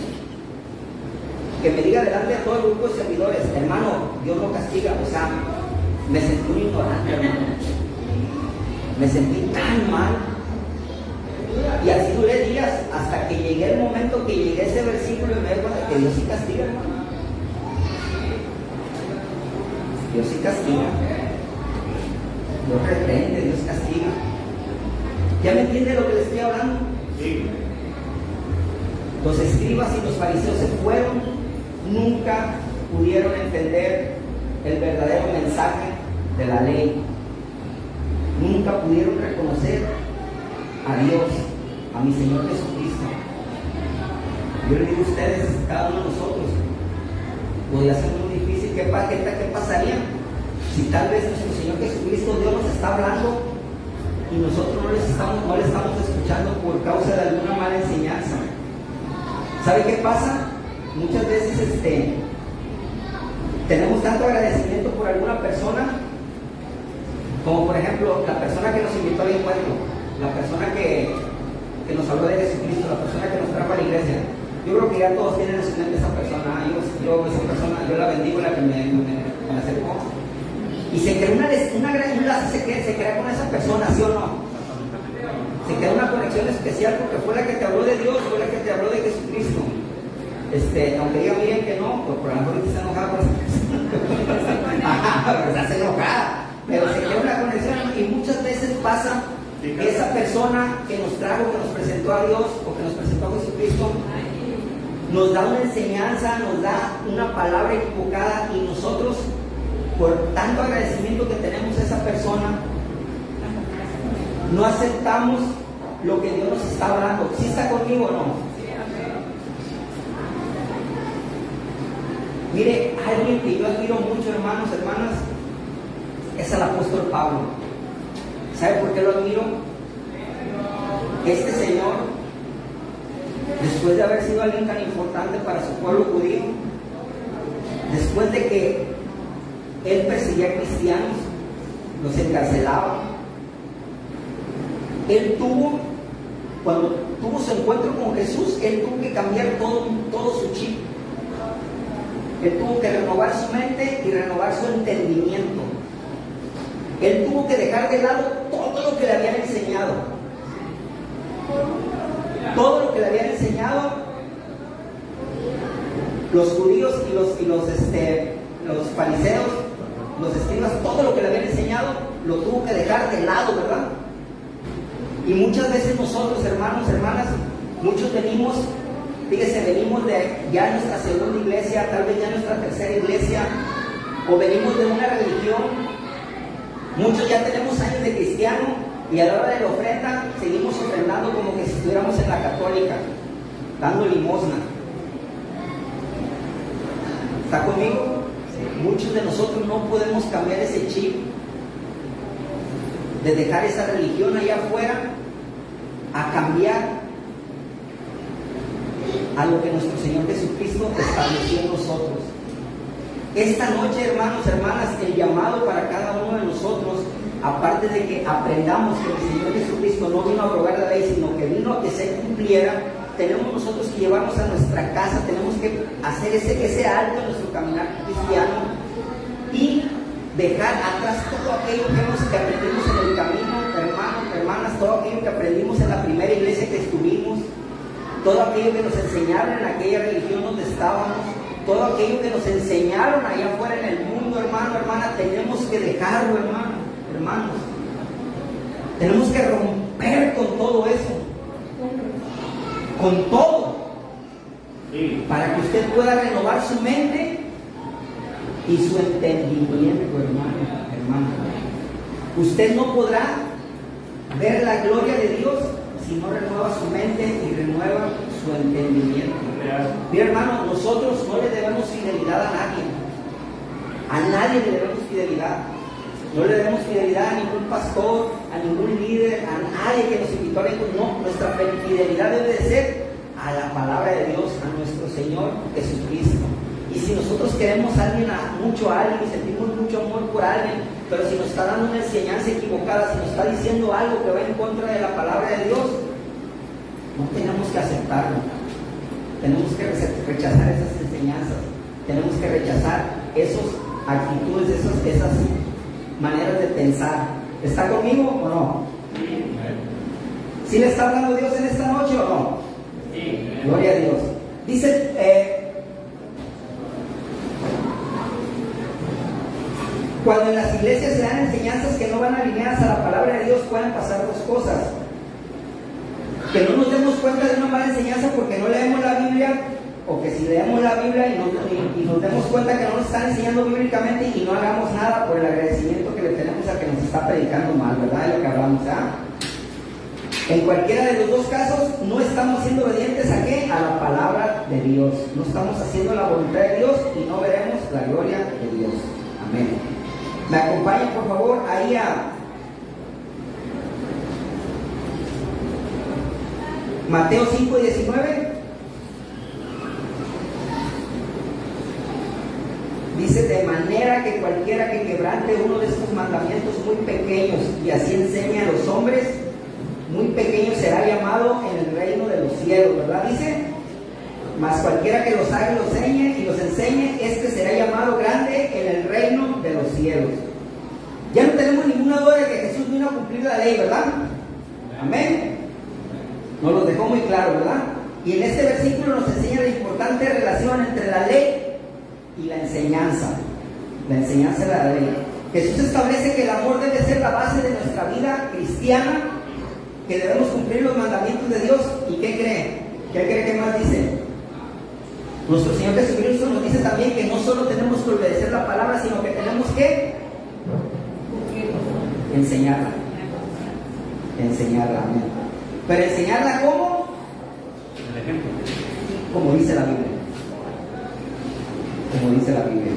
S1: que me diga delante de todo el grupo de servidores, hermano, Dios no castiga. O sea, me sentí un ignorante, hermano. Me sentí tan mal. Y así duré días hasta que llegué el momento que llegué a ese versículo y me di cuenta que Dios sí castiga, hermano. Dios sí castiga. Dios reprende, Dios castiga. ¿Ya me entiende lo que le estoy hablando?
S2: Sí.
S1: Los escribas y los fariseos se fueron, nunca pudieron entender el verdadero mensaje de la ley. Nunca pudieron reconocer a Dios, a mi Señor Jesucristo. Yo le digo a ustedes, cada uno de nosotros, podría ser muy difícil. ¿Qué pasaría si tal vez nuestro Señor Jesucristo, Dios nos está hablando y nosotros no le estamos escuchando por causa de alguna mala enseñanza? ¿Sabe qué pasa? Muchas veces tenemos tanto agradecimiento por alguna persona, como por ejemplo la persona que nos invitó al encuentro, la persona que nos habló de Jesucristo, la persona que nos trajo a la iglesia. Yo creo que ya todos tienen en su mente esa persona. Yo la bendigo, la que me acercó. Y se crea una gran enlace, se crea con esa persona, ¿sí o no? Se crea una conexión especial porque fue la que te habló de Dios, fue la que te habló de Jesucristo. Aunque diga Miriam que no, pues por lo mejor está enojada por esa persona. Ajá, pero está enojada. Pero se crea una conexión y muchas veces pasa que esa persona que nos trajo, que nos presentó a Dios o que nos presentó a Jesucristo, nos da una enseñanza, nos da una palabra equivocada y nosotros, por tanto agradecimiento que tenemos a esa persona, no aceptamos lo que Dios nos está hablando. ¿Sí está conmigo o no? Mire, alguien que yo admiro mucho, hermanos, hermanas, es el apóstol Pablo. ¿Sabe por qué lo admiro? Este señor, después de haber sido alguien tan importante para su pueblo judío, después de que él perseguía a cristianos, los encarcelaba, cuando tuvo su encuentro con Jesús, él tuvo que cambiar todo su chip. Él tuvo que renovar su mente y renovar su entendimiento. Él tuvo que dejar de lado todo lo que le habían enseñado. Todo lo que le habían enseñado los judíos y los fariseos, los escribas, todo lo que le habían enseñado, lo tuvo que dejar de lado, ¿verdad? Y muchas veces nosotros, hermanos, hermanas, muchos venimos de ya nuestra segunda iglesia, tal vez ya nuestra tercera iglesia, o venimos de una religión. Muchos ya tenemos años de cristiano y a la hora de la ofrenda seguimos ofrendando como que si estuviéramos en la católica, dando limosna. ¿Está conmigo? Muchos de nosotros no podemos cambiar ese chip de dejar esa religión allá afuera a cambiar a lo que nuestro Señor Jesucristo estableció en nosotros. Esta noche, hermanos, hermanas, el llamado para cada uno de nosotros, aparte de que aprendamos que el Señor Jesucristo no vino a abrogar la ley, sino que vino a que se cumpliera, tenemos nosotros que llevarnos a nuestra casa, tenemos que hacer ese alto en nuestro caminar cristiano y dejar atrás todo aquello que aprendimos en el camino, hermanos, hermanas, todo aquello que aprendimos en la primera iglesia que estuvimos, todo aquello que nos enseñaron en aquella religión donde estábamos, todo aquello que nos enseñaron allá afuera en el mundo, hermano, hermana, tenemos que dejarlo, hermanos. Tenemos que romper con todo eso, con todo, para que usted pueda renovar su mente y su entendimiento, hermano. Usted no podrá ver la gloria de Dios si no renueva su mente y renueva su entendimiento. Mira, hermano, nosotros no le debemos fidelidad a nadie. A nadie le debemos fidelidad. No le debemos fidelidad a ningún pastor, a ningún líder, a nadie que nos invitó a la iglesia. No, nuestra fidelidad debe de ser a la palabra de Dios, a nuestro Señor Jesucristo. Y si nosotros queremos mucho a alguien y sentimos mucho amor por alguien, pero si nos está dando una enseñanza equivocada, si nos está diciendo algo que va en contra de la palabra de Dios, no tenemos que aceptarlo. Tenemos que rechazar esas enseñanzas. Tenemos que rechazar esas actitudes, esas maneras de pensar. ¿Está conmigo o no? ¿Sí le está hablando Dios en esta noche o no?
S2: Sí.
S1: Gloria a Dios. Dice, cuando en las iglesias se dan enseñanzas que no van alineadas a la palabra de Dios, pueden pasar dos cosas. Que no nos demos cuenta de una mala enseñanza porque no leemos la Biblia, o que si leemos la Biblia y nos demos cuenta que no nos están enseñando bíblicamente y no hagamos nada por el agradecimiento que le tenemos a que nos está predicando mal, ¿verdad? Es lo que hablamos, ¿ah? En cualquiera de los dos casos, no estamos siendo obedientes ¿a qué? A la palabra de Dios. No estamos haciendo la voluntad de Dios y no veremos la gloria de Dios. Amén. ¿Me acompañan, por favor, ahí a Mateo 5:19? Dice, de manera que cualquiera que quebrante uno de estos mandamientos muy pequeños y así enseña a los hombres, muy pequeño será llamado en el reino de los cielos, ¿verdad? Dice, mas cualquiera que los haga y los enseñe, este será llamado grande en el reino de los cielos. Ya no tenemos ninguna duda de que Jesús vino a cumplir la ley, ¿verdad? Amén. Nos lo dejó muy claro, ¿verdad? Y en este versículo nos enseña la importante relación entre la ley y la enseñanza de la ley. Jesús establece que el amor debe ser la base de nuestra vida cristiana, que debemos cumplir los mandamientos de Dios. ¿Y qué cree? ¿Qué cree que más dice? Nuestro Señor Jesucristo nos dice también que no solo tenemos que obedecer la palabra, sino que tenemos que enseñarla. Enseñarla, amén. Pero enseñarla ¿cómo?
S2: El ejemplo.
S1: Como dice la Biblia. Como dice la Biblia.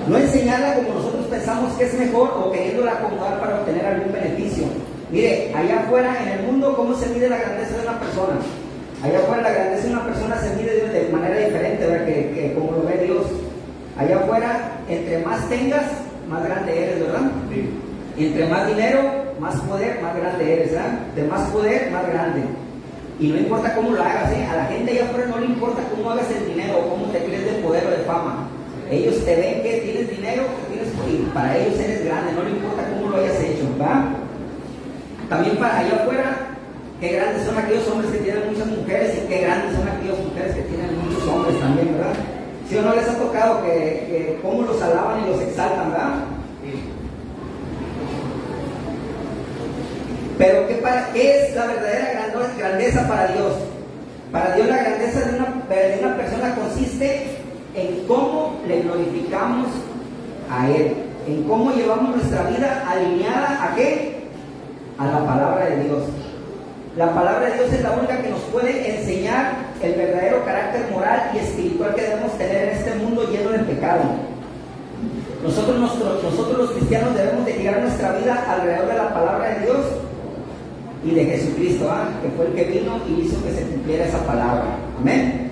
S1: No enseñarla como nosotros pensamos que es mejor o queriéndola acomodar para obtener algún beneficio. Mire, allá afuera en el mundo, ¿cómo se mide la grandeza de una persona? Allá afuera la grandeza de una persona se mide de manera diferente, ¿verdad? Que como lo ve Dios. Allá afuera, entre más tengas, más grande eres, ¿verdad? Sí. Entre más dinero, más poder, más grande eres, ¿verdad? De más poder, más grande. Y no importa cómo lo hagas, ¿eh? A la gente allá afuera no le importa cómo hagas el dinero o cómo te crees de poder o de fama. Ellos te ven que tienes dinero, que tienes, y para ellos eres grande, no le importa cómo lo hayas hecho, ¿verdad? También para allá afuera, qué grandes son aquellos hombres que tienen muchas mujeres y qué grandes son aquellas mujeres que tienen muchos hombres también, ¿verdad? ¿Sí o no les ha tocado que cómo los alaban y los exaltan, ¿verdad? Sí. Pero ¿qué es la verdadera grandeza para Dios? Para Dios la grandeza de una persona consiste en cómo le glorificamos a Él, en cómo llevamos nuestra vida alineada ¿a qué? A la palabra de Dios. La palabra de Dios es la única que nos puede enseñar el verdadero carácter moral y espiritual que debemos tener en este mundo lleno de pecado. Nosotros los cristianos debemos de girar nuestra vida alrededor de la palabra de Dios y de Jesucristo, que fue el que vino y hizo que se cumpliera esa palabra. Amén.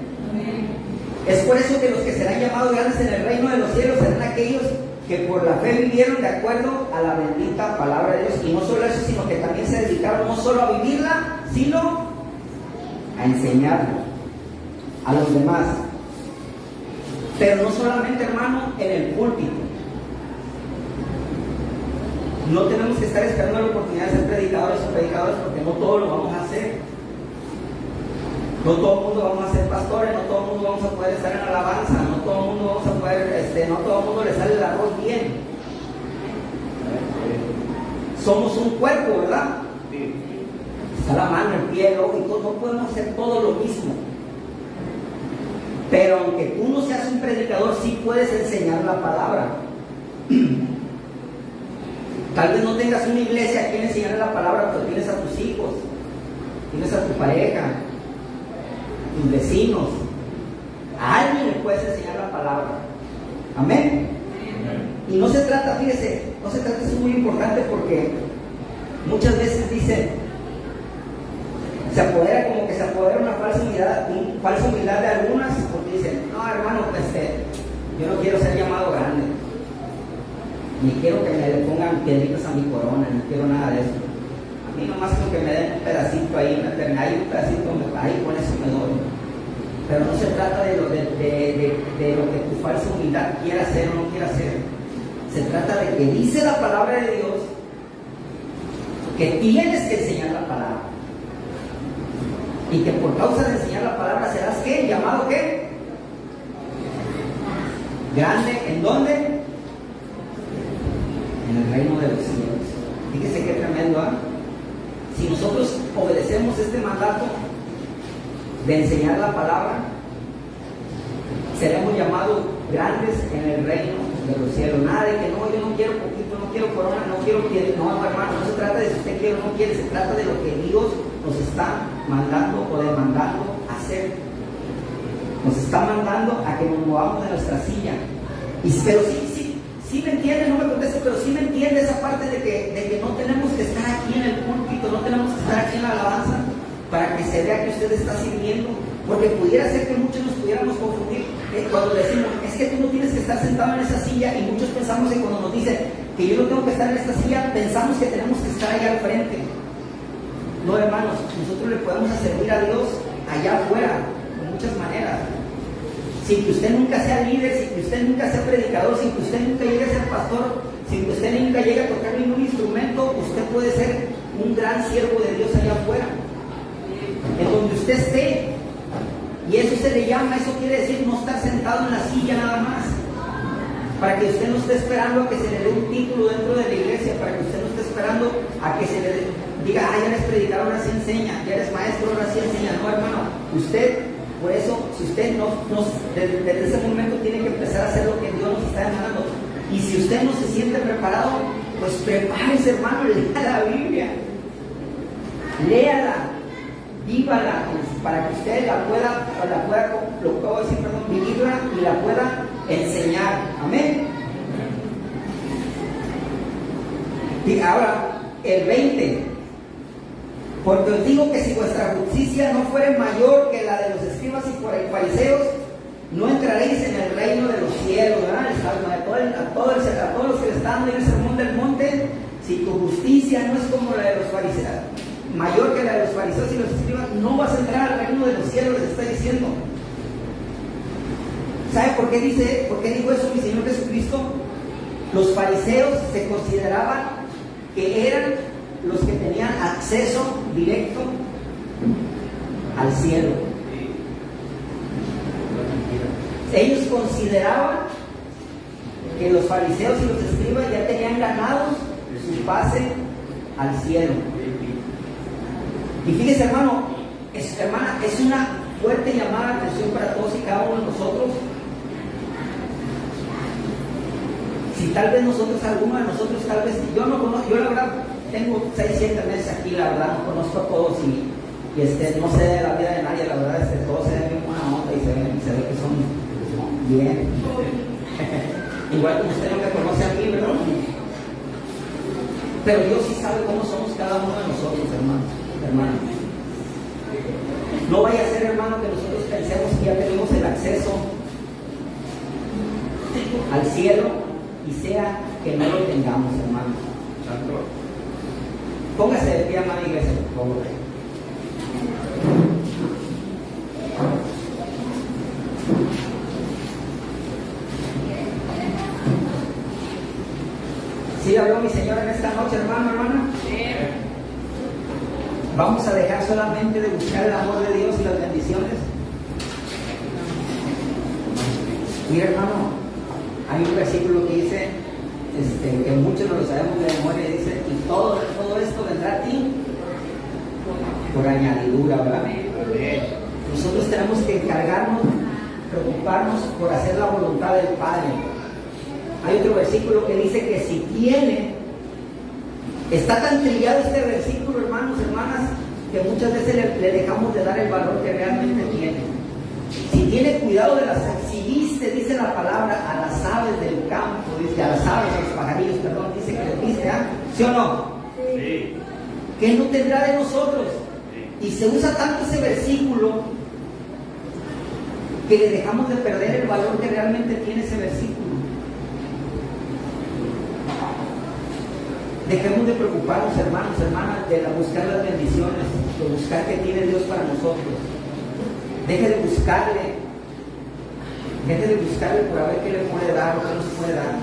S1: Es por eso que los que serán llamados grandes en el reino de los cielos serán aquellos que por la fe vivieron de acuerdo a la bendita palabra de Dios. Y no solo eso, sino que también se dedicaron no solo a vivirla, sino a enseñarla a los demás. Pero no solamente, hermano, en el púlpito. No tenemos que estar esperando la oportunidad de ser predicadores o predicadores, porque no todos lo vamos a hacer. No todo el mundo vamos a ser pastores, no todo el mundo vamos a poder estar en alabanza, no todo el mundo vamos a poder, no todo el mundo le sale el arroz bien. Somos un cuerpo, ¿verdad? Sí. Está la mano, el pie, el ojo y todo, no podemos hacer todo lo mismo. Pero aunque tú no seas un predicador, sí puedes enseñar la palabra. Tal vez no tengas una iglesia a quien enseñarle la palabra, pero tienes a tus hijos, tienes a tu pareja, tus vecinos. A alguien le puedes enseñar la palabra. palabra. Amén. Y no se trata, fíjese, no se trata, eso es muy importante porque muchas veces dicen, se apodera una falsa humildad de algunas, porque dicen, no hermano, yo no quiero ser llamado grande, ni quiero que me le pongan piedritas a mi corona, ni quiero nada de eso. A mí nomás con que me den un pedacito ahí, un pedacito, ahí con eso me doy. Pero no se trata de lo que tu falsa humildad quiera hacer o no quiera hacer. Se trata de que dice la palabra de Dios que tienes que enseñar la palabra. Y que por causa de enseñar la palabra serás ¿qué? ¿Llamado qué? Grande. ¿En dónde? En el reino de los cielos. Fíjese qué tremendo, ¿eh? Si nosotros obedecemos este mandato de enseñar la palabra, seremos llamados grandes en el reino de los cielos. Nada de que no, yo no quiero poquito, no quiero corona, no quiero piedra. No, hermano, no se trata de si usted quiere o no quiere, se trata de lo que Dios nos está mandando o demandando hacer. Nos está mandando a que nos movamos de nuestra silla. Pero sí me entiende, no me conteste, pero sí me entiende esa parte de que no tenemos que estar aquí en el púlpito, no tenemos que estar aquí en la alabanza para que se vea que usted está sirviendo, porque pudiera ser que muchos nos pudiéramos confundir cuando decimos, es que tú no tienes que estar sentado en esa silla, y muchos pensamos que cuando nos dicen que yo no tengo que estar en esta silla, pensamos que tenemos que estar allá al frente. No, hermanos, nosotros le podemos servir a Dios allá afuera, de muchas maneras. Sin que usted nunca sea líder, sin que usted nunca sea predicador, sin que usted nunca llegue a ser pastor, sin que usted nunca llegue a tocar ningún instrumento, usted puede ser un gran siervo de Dios allá afuera, en donde usted esté. Y eso se le llama, eso quiere decir no estar sentado en la silla nada más, para que usted no esté esperando a que se le dé un título dentro de la iglesia, para que usted no esté esperando a que se le diga, ya eres predicador, ahora sí enseña, ya eres maestro, ahora sí enseña. No, hermano, usted, por eso, si usted desde ese momento tiene que empezar a hacer lo que Dios nos está demandando. Y si usted no se siente preparado, pues prepárese, hermano, lea la Biblia, léala, vívala, para que usted la pueda vivirla y la pueda enseñar. Amén. Y ahora, el 20. Porque os digo que si vuestra justicia no fuere mayor que la de los escribas y fariseos, no entraréis en el reino de los cielos. ¿Verdad? A todos los que están en el sermón del monte, si tu justicia no es como la de los fariseos, mayor que la de los fariseos y los escribas, no vas a entrar al reino de los cielos, les está diciendo. ¿Sabe por qué dijo eso mi Señor Jesucristo? Los fariseos se consideraban que eran los que tenían acceso directo al cielo. Ellos consideraban que los fariseos y los escribas ya tenían ganados su pase al cielo. Y fíjese, hermana, es una fuerte llamada de atención para todos y cada uno de nosotros. Si tal vez alguno de nosotros, tal vez, yo no conozco, yo la verdad tengo 6-7 meses aquí, la verdad no conozco a todos y no sé de la vida de nadie, la verdad todos se ven bien buena nota y se ve que son bien. Igual como usted no me conoce a mí, ¿verdad? Pero Dios sí sabe cómo somos cada uno de nosotros, hermanos. No vaya a ser, hermano, que nosotros pensemos que ya tenemos el acceso al cielo y sea que no lo tengamos, hermano. Póngase de pie, amada iglesia, por favor. ¿Sí habló mi Señor en esta noche, hermana? Sí. Vamos a dejar solamente de buscar el amor de Dios y las bendiciones. Mira, hermano, hay un versículo que dice, que muchos no lo sabemos de memoria, dice, y todo esto vendrá a ti por añadidura, ¿verdad? Nosotros tenemos que encargarnos, preocuparnos por hacer la voluntad del Padre. Hay otro versículo que dice que si está tan trillado este versículo, hermanos, hermanas, que muchas veces le dejamos de dar el valor que realmente tiene. Si tiene cuidado de las aves, si viste, dice la palabra, a las aves del campo, dice, a las aves, a los pajarillos, perdón, dice que les viste, ¿ah? ¿Sí o no?
S2: Sí.
S1: ¿Qué no tendrá de nosotros? Y se usa tanto ese versículo que le dejamos de perder el valor que realmente tiene ese versículo. Dejemos de preocuparnos, hermanos, hermanas, de buscar las bendiciones, de buscar qué tiene Dios para nosotros. Deje de buscarle por a ver qué le puede dar o qué nos puede dar.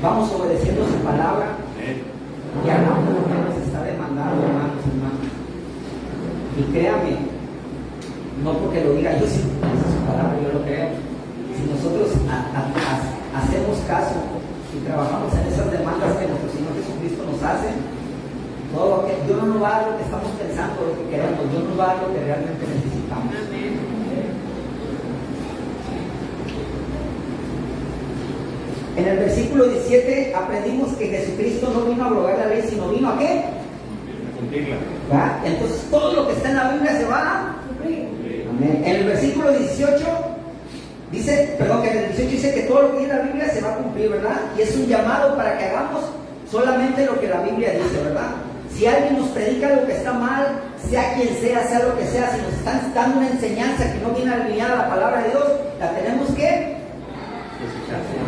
S1: Vamos obedeciendo su palabra y hagamos lo que nos está demandando, hermanos, hermanas. Y créame, no porque lo diga yo, sino porque es su palabra, yo lo creo. Si nosotros hacemos caso y trabajamos en esas demandas que nuestro Señor Jesucristo nos hace, todo que Dios no nos va a dar lo que estamos pensando, lo que queremos, Dios nos va a dar lo que realmente necesitamos. Amén. En el versículo 17 aprendimos que Jesucristo no vino a abrogar la ley, sino vino a ¿qué?
S2: A cumplirla.
S1: ¿Va? Entonces todo lo que está en la Biblia se va a cumplir. Amén. En el versículo 18 dice, perdón, que en el 18 dice que todo lo que dice la Biblia se va a cumplir, ¿verdad? Y es un llamado para que hagamos solamente lo que la Biblia dice, ¿verdad? Si alguien nos predica lo que está mal, sea quien sea lo que sea, si nos están dando una enseñanza que no viene alineada a la palabra de Dios, la tenemos que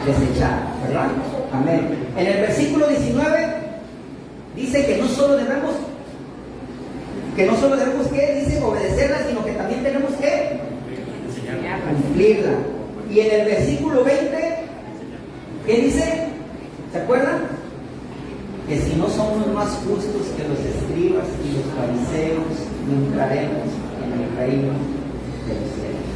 S1: desechar, ¿verdad? Amén. En el versículo 19 dice que no solo debemos ¿qué? Dice obedecerla, sino que también tenemos que cumplirla. Y en el versículo 20, ¿qué dice? ¿Se acuerdan? Que si no somos más justos que los escribas y los fariseos, no entraremos en el reino de los cielos.